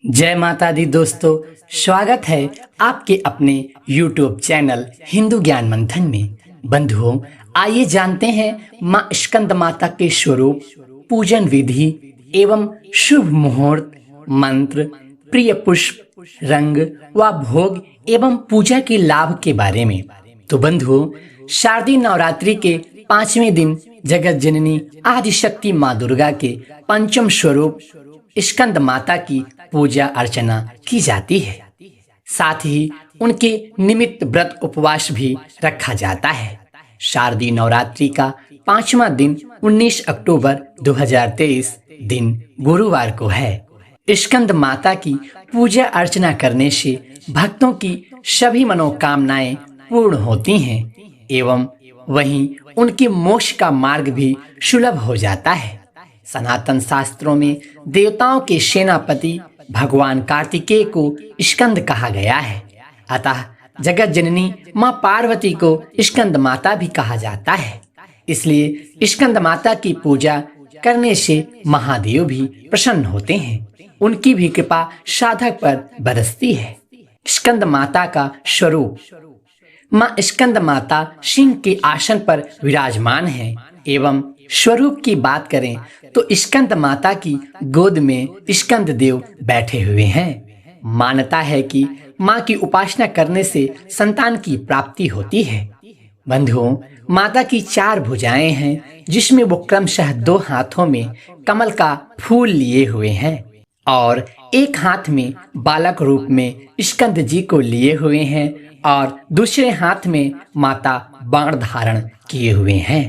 जय माता दी दोस्तों, स्वागत है आपके अपने YouTube चैनल हिंदू ज्ञान मंथन में। बंधुओं, आइए जानते हैं माँ स्कंद माता के स्वरूप, पूजन विधि एवं शुभ मुहूर्त, मंत्र, प्रिय पुष्प, रंग व भोग एवं पूजा के लाभ के बारे में। तो बंधुओं, शारदीय नवरात्रि के 5वें दिन जगत जननी आदिशक्ति माँ दुर्गा के पंचम स्वरूप स्कंद माता की पूजा अर्चना की जाती है। साथ ही उनके निमित्त व्रत उपवास भी रखा जाता है। शारदीय नवरात्रि का 5वां दिन 19 अक्टूबर 2023 दिन गुरुवार को है। स्कंद माता की पूजा अर्चना करने से भक्तों की सभी मनोकामनाएं पूर्ण होती हैं एवं वहीं उनके मोक्ष का मार्ग भी सुलभ हो जाता है। सनातन शास्त्रों में देवताओं के सेनापति भगवान कार्तिकेय को स्कंद कहा गया है। अतः जगत जननी माँ पार्वती को स्कंद माता भी कहा जाता है। इसलिए स्कंद माता की पूजा करने से महादेव भी प्रसन्न होते हैं। उनकी भी कृपा साधक पर बरसती है। स्कंद माता का स्वरूप। माँ स्कंद माता सिंह के आसन पर विराजमान है एवं स्वरूप की बात करें तो स्कंद माता की गोद में स्कंद देव बैठे हुए हैं। मान्यता है कि माँ की उपासना करने से संतान की प्राप्ति होती है। बंधुओं, माता की 4 भुजाएं हैं जिसमें वो क्रमशः 2 हाथों में कमल का फूल लिए हुए हैं और एक हाथ में बालक रूप में स्कंद जी को लिए हुए हैं और दूसरे हाथ में माता बाण धारण किए हुए हैं।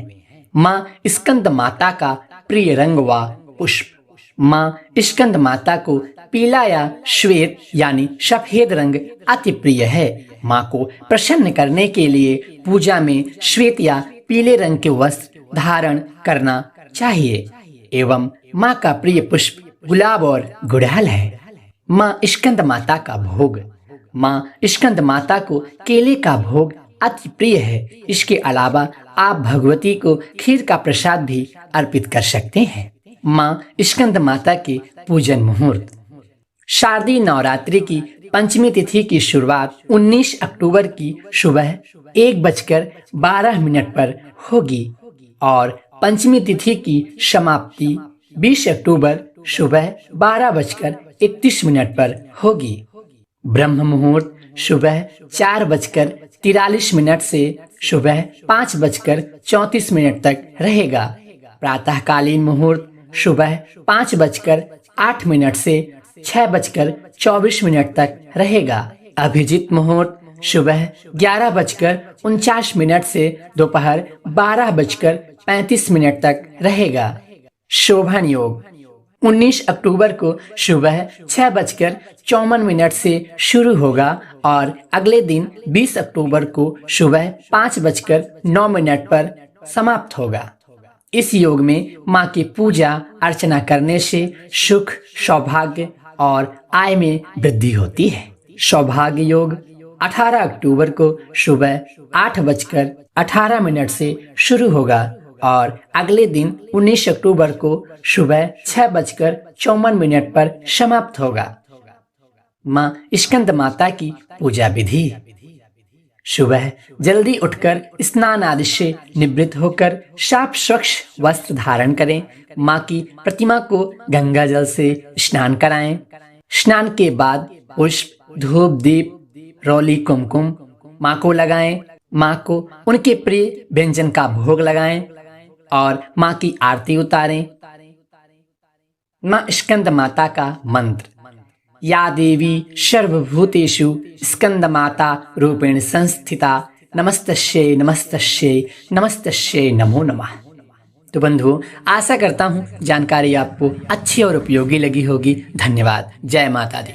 माँ स्कंद माता का प्रिय रंग व पुष्प। माँ स्कंद माता को पीला या श्वेत यानी सफेद रंग अति प्रिय है। माँ को प्रसन्न करने के लिए पूजा में श्वेत या पीले रंग के वस्त्र धारण करना चाहिए एवं माँ का प्रिय पुष्प गुलाब और गुड़हल है। माँ स्कंद माता का भोग। माँ स्कंद माता को केले का भोग अति प्रिय है। इसके अलावा आप भगवती को खीर का प्रसाद भी अर्पित कर सकते हैं। माँ स्कंद माता के पूजन मुहूर्त। शारदीय नवरात्रि की पंचमी तिथि की शुरुआत 19 अक्टूबर की सुबह 1:12 पर होगी और पंचमी तिथि की समाप्ति 20 अक्टूबर सुबह 12:31 पर होगी। ब्रह्म मुहूर्त सुबह 4:43 से सुबह 5:34 तक रहेगा। प्रातःकालीन मुहूर्त सुबह 5:08 से 6:24 तक रहेगा। अभिजीत मुहूर्त सुबह 11:49 से दोपहर 12:35 तक रहेगा। शोभन योग 19 अक्टूबर को सुबह 6:54 से शुरू होगा और अगले दिन 20 अक्टूबर को सुबह 5:09 पर समाप्त होगा। इस योग में माँ की पूजा अर्चना करने से सुख, सौभाग्य और आय में वृद्धि होती है। सौभाग्य योग 18 अक्टूबर को सुबह 8:18 से शुरू होगा और अगले दिन 19 अक्टूबर को सुबह 6:54 पर समाप्त होगा। माँ स्कंद माता की पूजा विधि। सुबह जल्दी उठकर स्नान आदि से निवृत्त होकर साफ स्वच्छ वस्त्र धारण करें। माँ की प्रतिमा को गंगा जल से स्नान कराएं। स्नान के बाद पुष्प, धूप, दीप, रौली, कुमकुम माँ को लगाएं। माँ को उनके प्रिय व्यंजन का भोग लगाएं और माँ की आरती उतारें। माँ स्कंद माता का मंत्र। या देवी सर्वभूतेषु स्कंद माता रूपेण संस्थिता नमस्तस्यै नमस्तस्यै नमस्तस्यै नमो नमः। तो बंधुओं, आशा करता हूँ जानकारी आपको अच्छी और उपयोगी लगी होगी। धन्यवाद। जय माता दी।